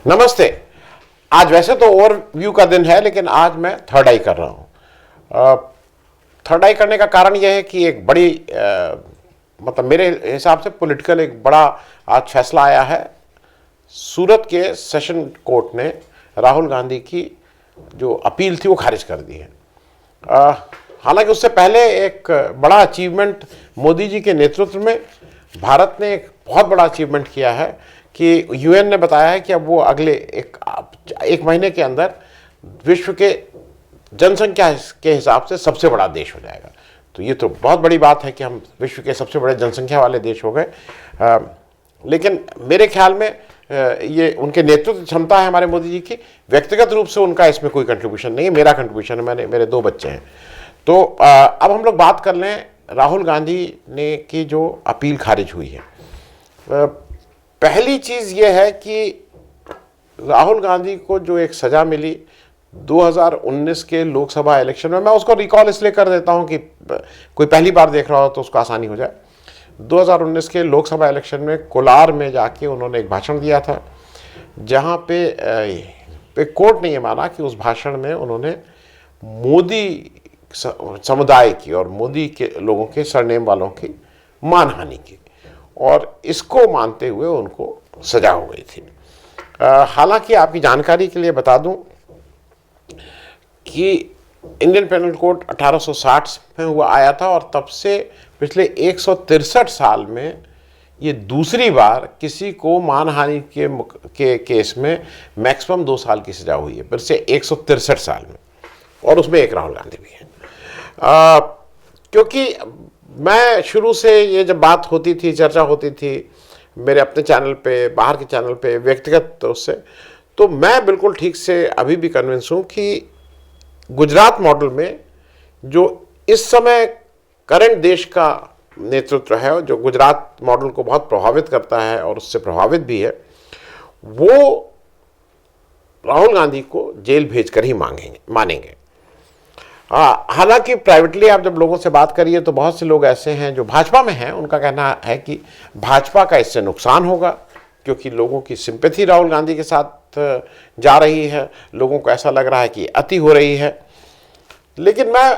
नमस्ते। आज वैसे तो ओवरव्यू का दिन है, लेकिन आज मैं थर्ड आई कर रहा हूँ। थर्ड आई करने का कारण यह है कि एक बड़ी मतलब मेरे हिसाब से पॉलिटिकल एक बड़ा आज फैसला आया है। सूरत के सेशन कोर्ट ने राहुल गांधी की जो अपील थी वो खारिज कर दी है। हालांकि उससे पहले एक बड़ा अचीवमेंट मोदी जी के नेतृत्व में भारत ने एक बहुत बड़ा अचीवमेंट किया है कि यूएन ने बताया है कि अब वो अगले एक महीने के अंदर विश्व के जनसंख्या के हिसाब से सबसे बड़ा देश हो जाएगा। तो ये तो बहुत बड़ी बात है कि हम विश्व के सबसे बड़े जनसंख्या वाले देश हो गए। लेकिन मेरे ख्याल में ये उनके नेतृत्व क्षमता है हमारे मोदी जी की। व्यक्तिगत रूप से उनका इसमें कोई कंट्रीब्यूशन नहीं है, मेरा कंट्रीब्यूशन है। मेरे दो बच्चे हैं। तो अब हम लोग बात कर लें राहुल गांधी ने की जो अपील खारिज हुई है। पहली चीज़ ये है कि राहुल गांधी को जो एक सज़ा मिली 2019 के लोकसभा इलेक्शन में, मैं उसको रिकॉल इसलिए कर देता हूं कि कोई पहली बार देख रहा हो तो उसको आसानी हो जाए। 2019 के लोकसभा इलेक्शन में कोलार में जाके उन्होंने एक भाषण दिया था, जहां पे कोर्ट ने ये माना कि उस भाषण में उन्होंने मोदी समुदाय की और मोदी के लोगों के सरनेम वालों की मानहानि की, और इसको मानते हुए उनको सजा हो गई थी। हालांकि आपकी जानकारी के लिए बता दूं कि इंडियन पेनल कोड 1860 में हुआ आया था, और तब से पिछले 163 साल में ये दूसरी बार किसी को मानहानि के केस में मैक्सिमम 2 साल की सजा हुई है, फिर से 163 साल में, और उसमें एक राहुल गांधी भी है। क्योंकि मैं शुरू से ये जब बात होती थी, चर्चा होती थी मेरे अपने चैनल पे, बाहर के चैनल पे, व्यक्तिगत उससे, तो मैं बिल्कुल ठीक से अभी भी कन्विंस हूँ कि गुजरात मॉडल में जो इस समय करंट देश का नेतृत्व है, जो गुजरात मॉडल को बहुत प्रभावित करता है और उससे प्रभावित भी है, वो राहुल गांधी को जेल भेजकर ही मानेंगे। हालांकि प्राइवेटली आप जब लोगों से बात करिए तो बहुत से लोग ऐसे हैं जो भाजपा में हैं, उनका कहना है कि भाजपा का इससे नुकसान होगा, क्योंकि लोगों की सिंपैथी राहुल गांधी के साथ जा रही है। लोगों को ऐसा लग रहा है कि अति हो रही है। लेकिन मैं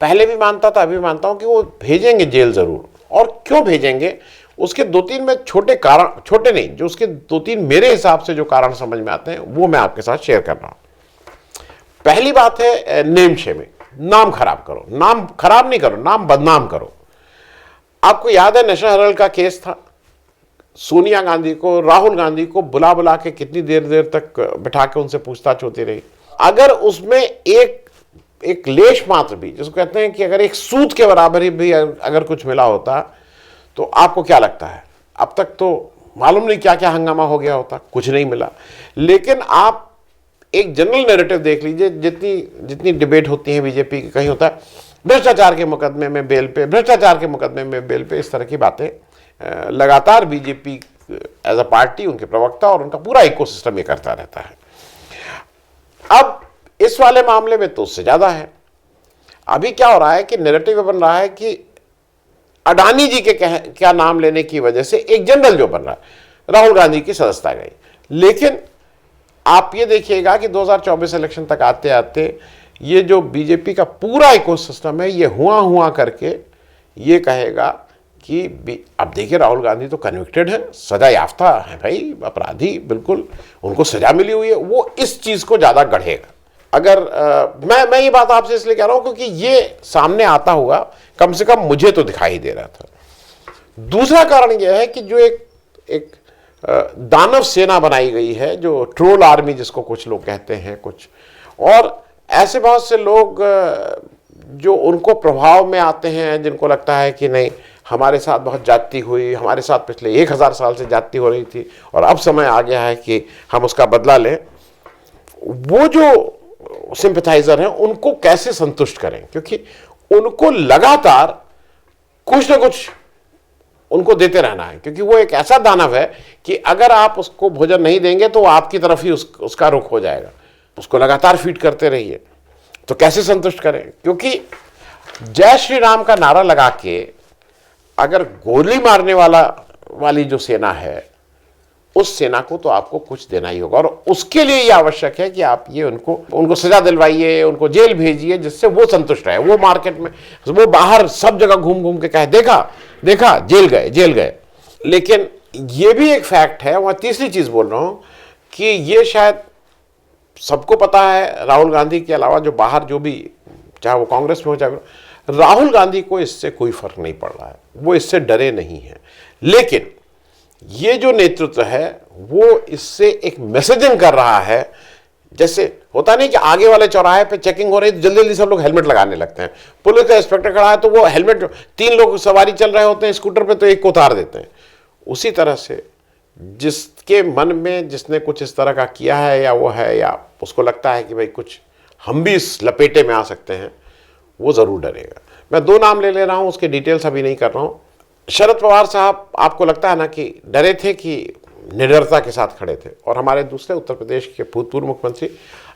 पहले भी मानता था, अभी मानता हूं कि वो भेजेंगे जेल जरूर। और क्यों भेजेंगे उसके 2-3 में छोटे कारण, छोटे नहीं, जो उसके 2-3 मेरे हिसाब से जो कारण समझ में आते हैं वो मैं आपके साथ शेयर कर रहा हूं। पहली बात है नेम शेमिंग। नाम खराब करो, नाम खराब नहीं करो, नाम बदनाम करो। आपको याद है नेशनल हेराल्ड का केस था, सोनिया गांधी को, राहुल गांधी को बुला बुला के कितनी देर तक बिठा के उनसे पूछताछ होती रही। अगर उसमें एक लेश मात्र भी, जिसको कहते हैं कि अगर एक सूत के बराबर ही भी अगर कुछ मिला होता, तो आपको क्या लगता है अब तक तो मालूम नहीं क्या क्या हंगामा हो गया होता, कुछ नहीं मिला। लेकिन आप एक जनरल नैरेटिव देख लीजिए, जितनी डिबेट होती है बीजेपी की, कहीं होता है भ्रष्टाचार के मुकदमे में बेल पे, भ्रष्टाचार के मुकदमे में बेल पे, इस तरह की बातें लगातार बीजेपी एज अ पार्टी, उनके प्रवक्ता और उनका पूरा इकोसिस्टम ये करता रहता है। अब इस वाले मामले में तो उससे ज्यादा है। अभी क्या हो रहा है कि नैरेटिव बन रहा है कि अडानी जी के क्या नाम लेने की वजह से एक जनरल जो बन रहा है, राहुल गांधी की सदस्यता गई। लेकिन आप ये देखिएगा कि 2024 इलेक्शन तक आते आते ये जो बीजेपी का पूरा इकोसिस्टम है, ये हुआ करके ये कहेगा कि अब देखिए राहुल गांधी तो कन्विक्टेड है, सजा याफ्ता है भाई, अपराधी, बिल्कुल उनको सजा मिली हुई है, वो इस चीज को ज्यादा गढ़ेगा। अगर मैं ये बात आपसे इसलिए कह रहा हूं क्योंकि ये सामने आता हुआ कम से कम मुझे तो दिखाई दे रहा था। दूसरा कारण यह है कि जो एक दानव सेना बनाई गई है, जो ट्रोल आर्मी जिसको कुछ लोग कहते हैं, कुछ और ऐसे बहुत से लोग जो उनको प्रभाव में आते हैं, जिनको लगता है कि नहीं हमारे साथ बहुत जाति हुई, हमारे साथ पिछले 1000 साल से जाति हो रही थी और अब समय आ गया है कि हम उसका बदला लें। वो जो सिंपैथाइजर हैं उनको कैसे संतुष्ट करें, क्योंकि उनको लगातार कुछ ना कुछ उनको देते रहना है, क्योंकि वो एक ऐसा दानव है कि अगर आप उसको भोजन नहीं देंगे तो आपकी तरफ ही उसका रुख हो जाएगा। उसको लगातार फीड करते रहिए। तो कैसे संतुष्ट करें, क्योंकि जय श्री राम का नारा लगा के अगर गोली मारने वाली जो सेना है, उस सेना को तो आपको कुछ देना ही होगा, और उसके लिए ये आवश्यक है कि आप ये उनको सजा दिलवाइए, उनको जेल भेजिए, जिससे वो संतुष्ट रहे। वो मार्केट में, वो बाहर सब जगह घूम घूम के कहे देखा देखा जेल गए जेल गए। लेकिन ये भी एक फैक्ट है, वहां तीसरी चीज बोल रहा हूं कि ये शायद सबको पता है, राहुल गांधी के अलावा जो बाहर जो भी, चाहे वो कांग्रेस में हो चाहे, राहुल गांधी को इससे कोई फर्क नहीं पड़ रहा है, वो इससे डरे नहीं है। लेकिन ये जो नेतृत्व है वो इससे एक मैसेजिंग कर रहा है। जैसे होता नहीं कि आगे वाले चौराहे पे चेकिंग हो रही है तो जल्दी जल्दी सब लोग हेलमेट लगाने लगते हैं, पुलिस का इंस्पेक्टर खड़ा है तो वो हेलमेट, 3 लोग सवारी चल रहे होते हैं स्कूटर पे तो एक को उतार देते हैं। उसी तरह से जिसके मन में जिसने कुछ इस तरह का किया है, या वो है, या उसको लगता है कि भाई कुछ हम भी इस लपेटे में आ सकते हैं, वो जरूर डरेगा। मैं 2 नाम ले रहा हूं, उसके डिटेल्स अभी नहीं कर रहा हूं। शरद पवार साहब, आपको लगता है ना कि डरे थे कि निडरता के साथ खड़े थे, और हमारे दूसरे उत्तर प्रदेश के भूतपूर्व मुख्यमंत्री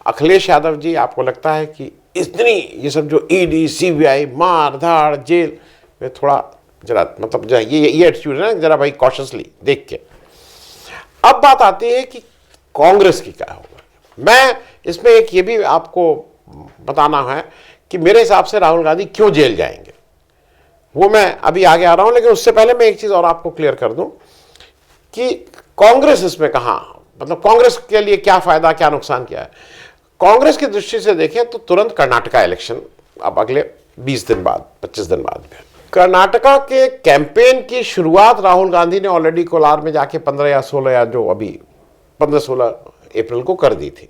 अखिलेश यादव जी, आपको लगता है कि इतनी ये सब जो ईडी सीबीआई मार धाड़ जेल में, थोड़ा जरा मतलब जरा ये एटीट्यूड है ना, जरा भाई कॉशियसली देख के। अब बात आती है कि कांग्रेस की क्या होगा। मैं इसमें एक ये भी आपको बताना है कि मेरे हिसाब से राहुल गांधी क्यों जेल जाएंगे, वो मैं अभी आगे आ रहा हूं। लेकिन उससे पहले मैं एक चीज और आपको क्लियर कर दूं कि कांग्रेस इसमें कहां, मतलब कांग्रेस के लिए क्या फायदा क्या नुकसान क्या है। कांग्रेस की दृष्टि से देखें तो तुरंत कर्नाटका इलेक्शन अब अगले 20 दिन बाद 25 दिन बाद में, कर्नाटका के कैंपेन की शुरुआत राहुल गांधी ने ऑलरेडी कोलार में जाके 15 या 16 या जो अभी 15-16 अप्रैल को कर दी थी।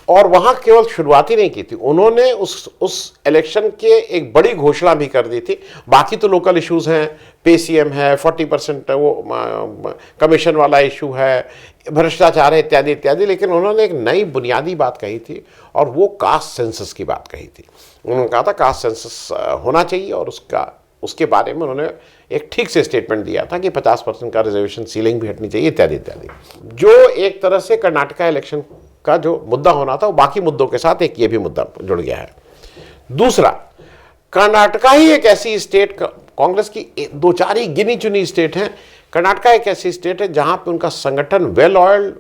और वहां केवल शुरुआत ही नहीं की थी, उन्होंने उस इलेक्शन के एक बड़ी घोषणा भी कर दी थी। बाकी तो लोकल इश्यूज हैं, पे सीएम है, 40% वो कमीशन वाला इशू है, भ्रष्टाचार है, इत्यादि इत्यादि। लेकिन उन्होंने एक नई बुनियादी बात कही थी, और वो कास्ट सेंसस की बात कही थी। उन्होंने कहा था कास्ट सेंसस होना चाहिए, और उसके बारे में उन्होंने एक ठीक से स्टेटमेंट दिया था कि 50% का रिजर्वेशन सीलिंग भी हटनी चाहिए, इत्यादि इत्यादि। जो एक तरह से कर्नाटका इलेक्शन का जो मुद्दा होना था, वो बाकी मुद्दों के साथ एक ये भी मुद्दा जुड़ गया है। दूसरा, कर्नाटका ही एक ऐसी स्टेट, कांग्रेस की 2-4 ही गिनी चुनी स्टेट हैं, कर्नाटका एक ऐसी स्टेट है जहां पे उनका संगठन well oiled,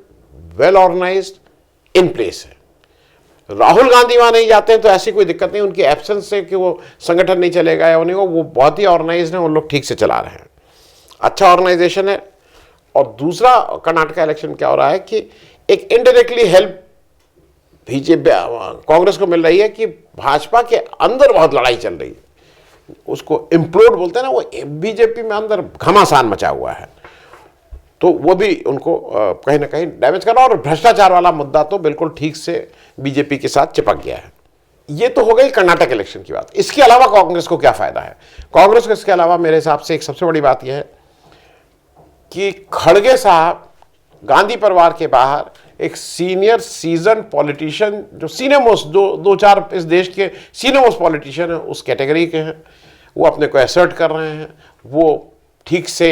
well organised, in place है। राहुल गांधी वहां नहीं जाते हैं तो ऐसी कोई दिक्कत नहीं, उनकी एब्सेंस से कि वो संगठन नहीं चलेगा या नहीं, वो बहुत ही ऑर्गेनाइज्ड है, उन लोग ठीक से चला रहे हैं, अच्छा ऑर्गेनाइजेशन है। और दूसरा, कर्नाटका इलेक्शन क्या हो रहा है कि एक इनडायरेक्टली हेल्प बीजेपी कांग्रेस को मिल रही है कि भाजपा के अंदर बहुत लड़ाई चल रही है, उसको इम्प्लोड बोलते हैं ना, वो बीजेपी में अंदर घमासान मचा हुआ है, तो वो भी उनको कहीं ना कहीं डैमेज कर रहा है। और भ्रष्टाचार वाला मुद्दा तो बिल्कुल ठीक से बीजेपी के साथ चिपक गया है। ये तो हो गई कर्नाटक इलेक्शन की बात। इसके अलावा कांग्रेस को क्या फायदा है? कांग्रेस को इसके अलावा मेरे हिसाब से एक सबसे बड़ी बात यह है कि खड़गे साहब गांधी परिवार के बाहर एक सीनियर सीजन पॉलिटिशियन, जो सीनियर मोस्ट 2-4 इस देश के सीनियर मोस्ट पॉलिटिशियन है, उस कैटेगरी के हैं, वो अपने को असर्ट कर रहे हैं, वो ठीक से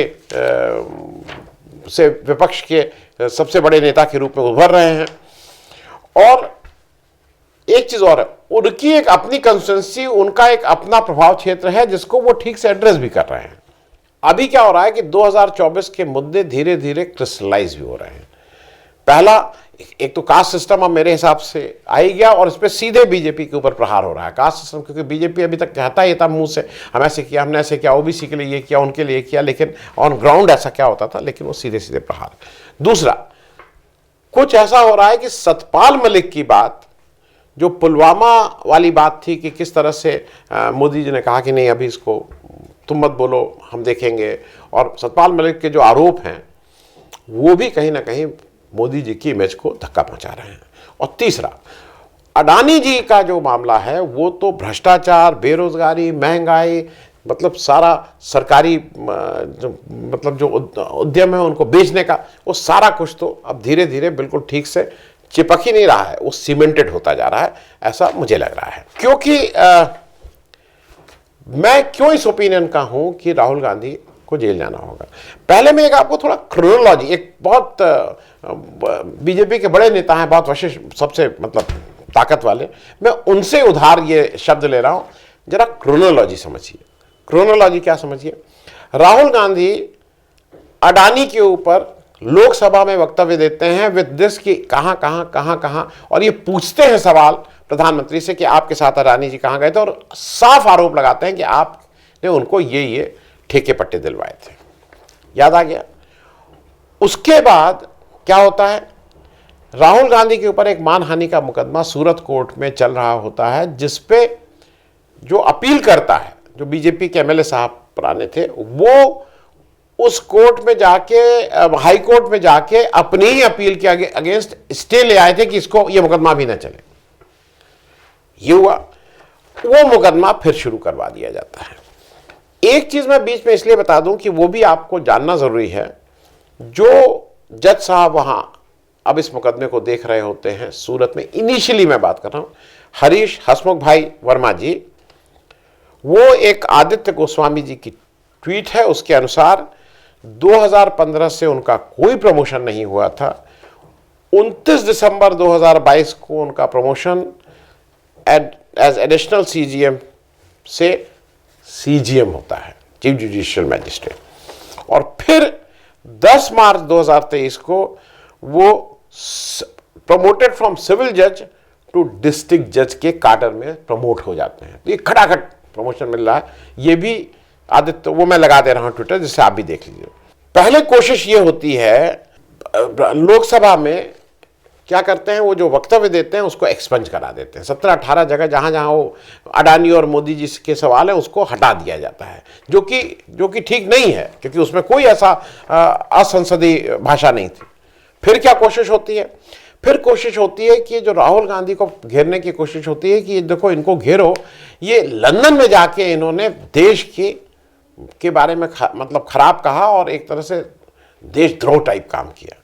विपक्ष के सबसे बड़े नेता के रूप में उभर रहे हैं। और एक चीज और है, उनकी एक अपनी कंस्टिट्यूएंसी, उनका एक अपना प्रभाव क्षेत्र है जिसको वो ठीक से एड्रेस भी कर रहे हैं। अभी क्या हो रहा है कि 2024 के मुद्दे धीरे धीरे क्रिस्टलाइज भी हो रहे हैं। पहला, एक तो कास्ट सिस्टम अब मेरे हिसाब से आ ही गया, और इस पर सीधे बीजेपी के ऊपर प्रहार हो रहा है कास्ट सिस्टम, क्योंकि बीजेपी अभी तक कहता ही था मुंह से, हम ऐसे किया, हमने ऐसे किया, ओबीसी के लिए ये किया, उनके लिए किया, लेकिन ऑन ग्राउंड ऐसा क्या होता था, लेकिन वो सीधे सीधे प्रहार। दूसरा, कुछ ऐसा हो रहा है कि सतपाल मलिक की बात, जो पुलवामा वाली बात थी कि किस तरह से मोदी जी ने कहा कि नहीं अभी इसको तुम मत बोलो, हम देखेंगे, और सतपाल मलिक के जो आरोप हैं वो भी कहीं ना कहीं मोदी जी की इमेज को धक्का पहुंचा रहे हैं। और तीसरा, अडानी जी का जो मामला है वो तो भ्रष्टाचार, बेरोजगारी, महंगाई, मतलब सारा सरकारी जो उद्यम है उनको बेचने का, वो सारा कुछ तो अब धीरे धीरे बिल्कुल ठीक से चिपक ही नहीं रहा है, वो सीमेंटेड होता जा रहा है, ऐसा मुझे लग रहा है। क्योंकि मैं क्यों इस ओपिनियन का हूं कि राहुल गांधी को जेल जाना होगा। पहले मैं आपको थोड़ा क्रोनोलॉजी, एक बहुत बीजेपी के बड़े नेता हैं, बहुत विशिष्ट, सबसे मतलब ताकत वाले, मैं उनसे उधार ये शब्द ले रहा हूं, जरा क्रोनोलॉजी समझिए। क्रोनोलॉजी क्या समझिए? राहुल गांधी अडानी के ऊपर लोकसभा में वक्तव्य देते हैं विद दिस कि कहां, और ये पूछते हैं सवाल प्रधानमंत्री से कि आपके साथ अडानी जी कहां गए थे, और साफ आरोप लगाते हैं कि आपने उनको ये ठेके पट्टे दिलवाए थे। याद आ गया। उसके बाद क्या होता है, राहुल गांधी के ऊपर एक मानहानि का मुकदमा सूरत कोर्ट में चल रहा होता है, जिसपे जो अपील करता है, जो बीजेपी के एमएलए साहब पुराने थे, वो उस कोर्ट में जाके, हाई कोर्ट में जाके अपनी ही अपील के अगेंस्ट स्टे ले आए थे कि इसको ये मुकदमा भी ना चले। ये हुआ, वो मुकदमा फिर शुरू करवा दिया जाता है। एक चीज मैं बीच में इसलिए बता दूं कि वो भी आपको जानना जरूरी है, जो जज साहब वहां अब इस मुकदमे को देख रहे होते हैं सूरत में, इनिशियली मैं बात कर रहा हूं, हरीश हसमुख भाई वर्मा जी, वो एक आदित्य गोस्वामी जी की ट्वीट है, उसके अनुसार 2015 से उनका कोई प्रमोशन नहीं हुआ था। 29 दिसंबर 2022 को उनका प्रमोशन एज एडिशनल सीजीएम से सीजीएम होता है, चीफ जुडिशियल मैजिस्ट्रेट, और फिर 10 मार्च 2023 को वो प्रमोटेड फ्रॉम सिविल जज टू डिस्ट्रिक्ट जज के काडर में प्रमोट हो जाते हैं। तो ये खटाखट प्रमोशन मिल रहा है। ये भी आदित्य, वो मैं लगा दे रहा हूं ट्विटर, जिससे आप भी देख लीजिए। पहले कोशिश ये होती है, लोकसभा में क्या करते हैं, वो जो वक्तव्य देते हैं उसको एक्सपंज करा देते हैं। 17-18 जगह जहां जहां वो अडानी और मोदी जी के सवाल है उसको हटा दिया जाता है, जो कि ठीक नहीं है, क्योंकि उसमें कोई ऐसा असंसदीय भाषा नहीं थी। फिर क्या कोशिश होती है, फिर कोशिश होती है कि जो राहुल गांधी को घेरने की कोशिश होती है कि देखो इनको घेरो। ये लंदन में जाके इन्होंने देश के बारे में मतलब खराब कहा और एक तरह से देशद्रोह टाइप काम किया।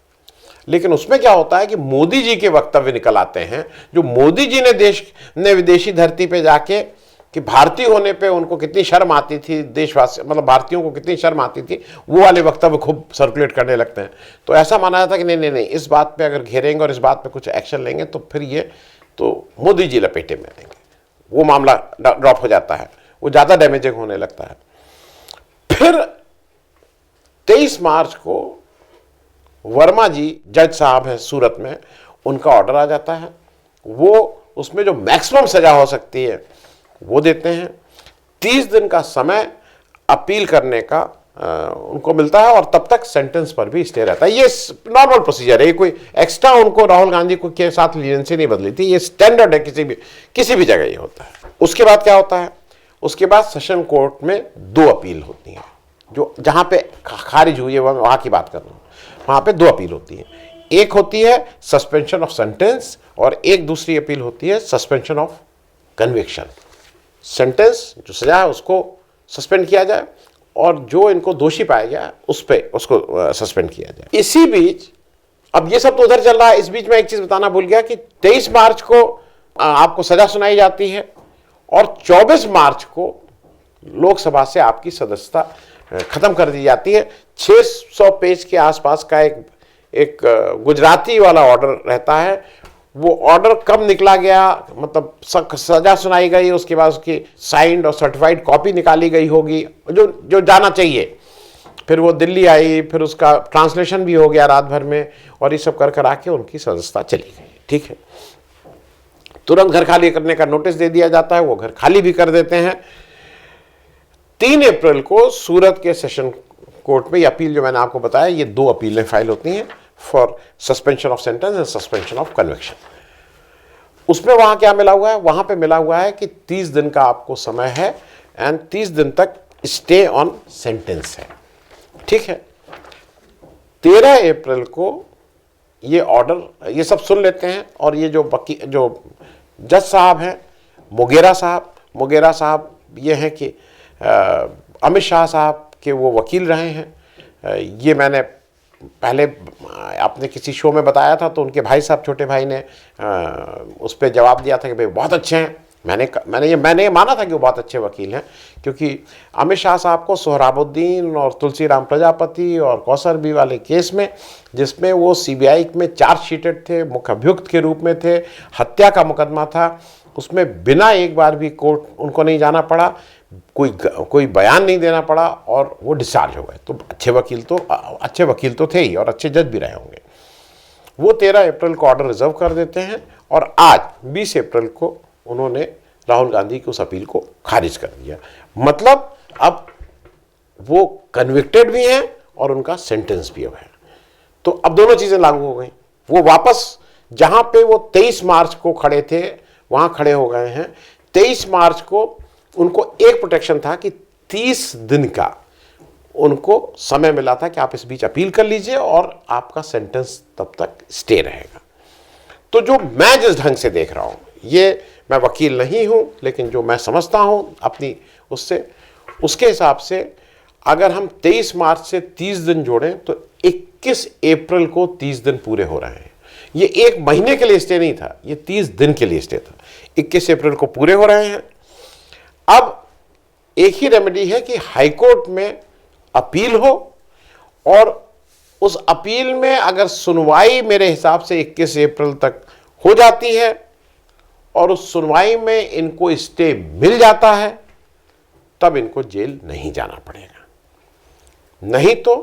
लेकिन उसमें क्या होता है कि मोदी जी के वक्तव्य निकल आते हैं, जो मोदी जी ने विदेशी धरती पे जाके, कि भारतीय होने पे उनको कितनी शर्म आती थी, देशवासी मतलब भारतीयों को कितनी शर्म आती थी, वो वाले वक्तव्य खूब सर्कुलेट करने लगते हैं। तो ऐसा माना जाता है कि नहीं, इस बात पे अगर घेरेंगे और इस बात पे कुछ एक्शन लेंगे तो फिर ये तो मोदी जी लपेटे में आएंगे, वो मामला ड्रॉप हो जाता है, वो ज़्यादा डैमेजिंग होने लगता है। फिर 23 मार्च को वर्मा जी, जज साहब हैं सूरत में, उनका ऑर्डर आ जाता है। वो उसमें जो मैक्सिमम सजा हो सकती है वो देते हैं। 30 दिन का समय अपील करने का उनको मिलता है, और तब तक सेंटेंस पर भी स्टे रहता है। ये नॉर्मल प्रोसीजर है, ये कोई एक्स्ट्रा उनको राहुल गांधी को के साथ लीजेंसी नहीं बदली थी, ये स्टैंडर्ड है, किसी भी जगह ये होता है। उसके बाद क्या होता है, उसके बाद सेशन कोर्ट में 2 अपील होती हैं, जो जहां पे खारिज हुई है वहां की बात कर रहा हूं। वहां पे 2 अपील होती है, एक होती है सस्पेंशन ऑफ सेंटेंस और एक दूसरी अपील होती है सस्पेंशन ऑफ कन्विक्शन। सेंटेंस जो सजा है उसको सस्पेंड किया जाए, और जो इनको दोषी पाया गया उसको सस्पेंड किया जाए। इसी बीच अब ये सब तो उधर चल रहा है, इस बीच में एक चीज बताना भूल गया कि 23 मार्च को आपको सजा सुनाई जाती है, और 24 मार्च को लोकसभा से आपकी सदस्यता खत्म कर दी जाती है। 600 पेज के आसपास का एक गुजराती वाला ऑर्डर रहता है। वो ऑर्डर कब निकला गया, मतलब सजा सुनाई गई, उसके बाद उसकी साइंड और सर्टिफाइड कॉपी निकाली गई होगी, जो जाना चाहिए। फिर वो दिल्ली आई, फिर उसका ट्रांसलेशन भी हो गया रात भर में, और ये सब कर आके उनकी सदस्यता चली गई। ठीक है, तुरंत घर खाली करने का नोटिस दे दिया जाता है, वो घर खाली भी कर देते हैं। 3 अप्रैल को सूरत के सेशन कोर्ट में ये अपील जो मैंने आपको बताया, ये 2 अपीलें फाइल होती हैं for suspension of sentence and suspension of conviction. उसमें वहां क्या मिला हुआ है, वहां पे मिला हुआ है कि 30 दिन का आपको समय है, एंड 30 दिन तक स्टे ऑन सेंटेंस है। ठीक है, 13 अप्रैल को ये ऑर्डर, ये सब सुन लेते हैं, और ये जो जज साहब हैं मोगेरा साहब ये हैं कि अमित शाह साहब के वो वकील रहे हैं। ये मैंने पहले अपने किसी शो में बताया था, तो उनके भाई साहब, छोटे भाई ने उस पर जवाब दिया था कि भाई बहुत अच्छे हैं। मैंने ये माना था कि वो बहुत अच्छे वकील हैं, क्योंकि अमित शाह साहब को सोहराबुद्दीन और तुलसीराम प्रजापति और कौसर बी वाले केस में, जिसमें वो सीबीआई में चार्जशीटेड थे, मुख्य अभियुक्त के रूप में थे, हत्या का मुकदमा था, उसमें बिना एक बार भी कोर्ट उनको नहीं जाना पड़ा, कोई बयान नहीं देना पड़ा और वो डिस्चार्ज हो गए। तो अच्छे वकील तो थे ही और अच्छे जज भी रहे होंगे। वो 13 अप्रैल को ऑर्डर रिजर्व कर देते हैं और आज 20 अप्रैल को उन्होंने राहुल गांधी की उस अपील को खारिज कर दिया। मतलब अब वो कन्विक्टेड भी हैं और उनका सेंटेंस भी अब है। तो अब दोनों चीजें लागू हो गई। वो वापस जहां पे वो 23 मार्च को खड़े थे वहां खड़े हो गए हैं। 23 मार्च को उनको एक प्रोटेक्शन था कि 30 दिन का उनको समय मिला था कि आप इस बीच अपील कर लीजिए और आपका सेंटेंस तब तक स्टे रहेगा। तो जो मैं जिस ढंग से देख रहा हूं, ये मैं वकील नहीं हूं, लेकिन जो मैं समझता हूं अपनी उसके हिसाब से अगर हम 23 मार्च से 30 दिन जोड़ें तो 21 अप्रैल को 30 दिन पूरे हो रहे हैं। ये एक महीने के लिए स्टे नहीं था, ये 30 दिन के लिए स्टे था। 21 अप्रैल को पूरे हो रहे हैं। अब एक ही रेमेडी है कि हाईकोर्ट में अपील हो और उस अपील में अगर सुनवाई मेरे हिसाब से 21 अप्रैल तक हो जाती है और उस सुनवाई में इनको स्टे मिल जाता है, तब इनको जेल नहीं जाना पड़ेगा। नहीं तो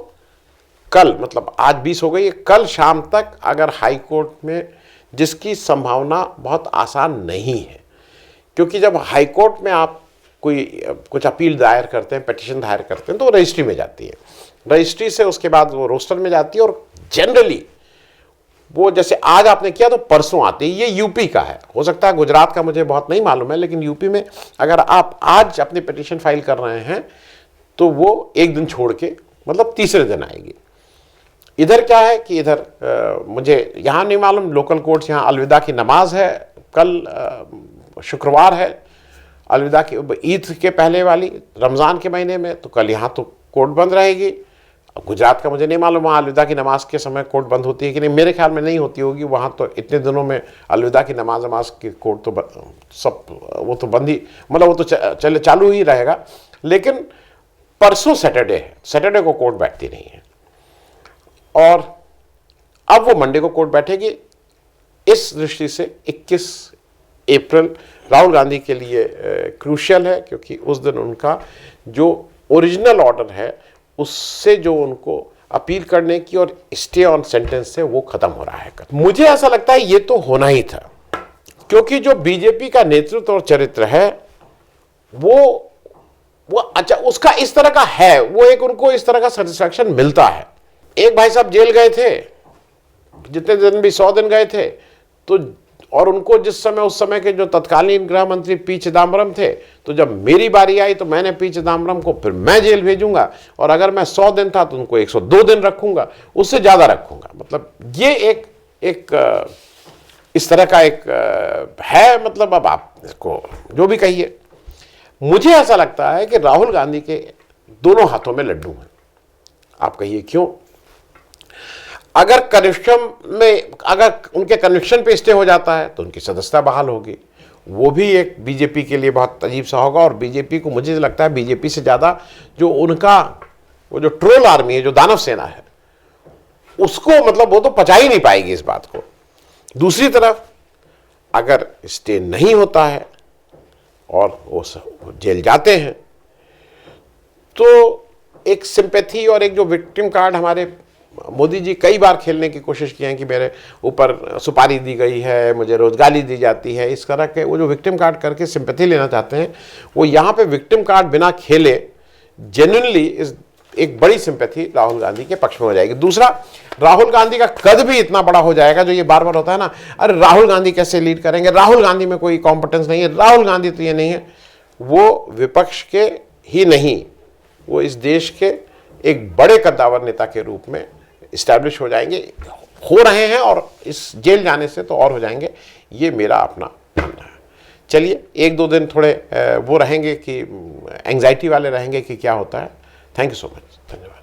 कल, मतलब आज 20 हो गई है, कल शाम तक अगर हाई कोर्ट में, जिसकी संभावना बहुत आसान नहीं है, क्योंकि जब हाई कोर्ट में आप कुछ अपील दायर करते हैं, पिटीशन दायर करते हैं, तो रजिस्ट्री में जाती है। रजिस्ट्री से उसके बाद वो रोस्टर में जाती है और जनरली वो जैसे आज आपने किया तो परसों आती है। ये यूपी का है, हो सकता है गुजरात का मुझे बहुत नहीं मालूम है, लेकिन यूपी में अगर आप आज अपनी पिटीशन फाइल कर रहे हैं तो वो एक दिन छोड़ के, मतलब तीसरे दिन आएगी। इधर क्या है कि इधर मुझे यहाँ नहीं मालूम, लोकल कोर्ट्स, यहाँ अलविदा की नमाज है, कल शुक्रवार है अलविदा की, ईद के पहले वाली रमज़ान के महीने में, तो कल यहाँ तो कोर्ट बंद रहेगी। गुजरात का मुझे नहीं मालूम वहाँ अलविदा की नमाज के समय कोर्ट बंद होती है कि नहीं, मेरे ख्याल में नहीं होती होगी। वहाँ तो इतने दिनों में अलविदा की नमाज की कोर्ट तो सब वो तो बंद ही, मतलब वो तो चालू ही रहेगा। लेकिन परसों सैटरडे है, सैटरडे को कोर्ट बैठती नहीं है और अब वो मंडे को कोर्ट बैठेगी। इस दृष्टि से 21 अप्रैल राहुल गांधी के लिए क्रूशियल है, क्योंकि उस दिन उनका जो ओरिजिनल ऑर्डर है उससे जो उनको अपील करने की और स्टे ऑन सेंटेंस से वो खत्म हो रहा है। मुझे ऐसा लगता है ये तो होना ही था, क्योंकि जो बीजेपी का नेतृत्व और चरित्र है वो अच्छा उसका इस तरह का है, वो एक उनको इस तरह का सेटिस्फैक्शन मिलता है। एक भाई साहब जेल गए थे, जितने दिन भी 100 दिन गए थे, तो और उनको जिस समय, उस समय के जो तत्कालीन गृह मंत्री पी चिदम्बरम थे, तो जब मेरी बारी आई तो मैंने पी चिदम्बरम को फिर मैं जेल भेजूंगा और अगर मैं 100 दिन था तो उनको 102 दिन रखूंगा, उससे ज्यादा रखूंगा। मतलब ये एक इस तरह का एक है। मतलब अब आप इसको जो भी कहिए, मुझे ऐसा लगता है कि राहुल गांधी के दोनों हाथों में लड्डू हैं। आप कहिए क्यों? अगर उनके कन्विक्शन पे स्टे हो जाता है तो उनकी सदस्यता बहाल होगी, वो भी एक बीजेपी के लिए बहुत अजीब सा होगा। और बीजेपी को, मुझे लगता है बीजेपी से ज्यादा जो उनका वो जो ट्रोल आर्मी है, जो दानव सेना है, उसको मतलब वो तो पचा ही नहीं पाएगी इस बात को। दूसरी तरफ अगर स्टे नहीं होता है और वो जेल जाते हैं तो एक सिंपैथी और एक जो विक्टिम कार्ड हमारे मोदी जी कई बार खेलने की कोशिश की है कि मेरे ऊपर सुपारी दी गई है, मुझे रोजगारी दी जाती है, इस तरह के वो जो विक्टिम कार्ड करके सिंपैथी लेना चाहते हैं, वो यहाँ पे विक्टिम कार्ड बिना खेले जेन्युइनली एक बड़ी सिंपैथी राहुल गांधी के पक्ष में हो जाएगी। दूसरा, राहुल गांधी का कद भी इतना बड़ा हो जाएगा, जो ये बार बार होता है ना, अरे राहुल गांधी कैसे लीड करेंगे, राहुल गांधी में कोई कॉम्पिटेंस नहीं है, राहुल गांधी तो ये नहीं है। वो विपक्ष के ही नहीं, वो इस देश के एक बड़े कद्दावर नेता के रूप में इस्टेब्लिश हो जाएंगे, हो रहे हैं, और इस जेल जाने से तो और हो जाएंगे। ये मेरा अपना मानना है। चलिए, 1-2 दिन थोड़े वो रहेंगे कि एंग्जाइटी वाले रहेंगे कि क्या होता है। थैंक यू सो मच, धन्यवाद।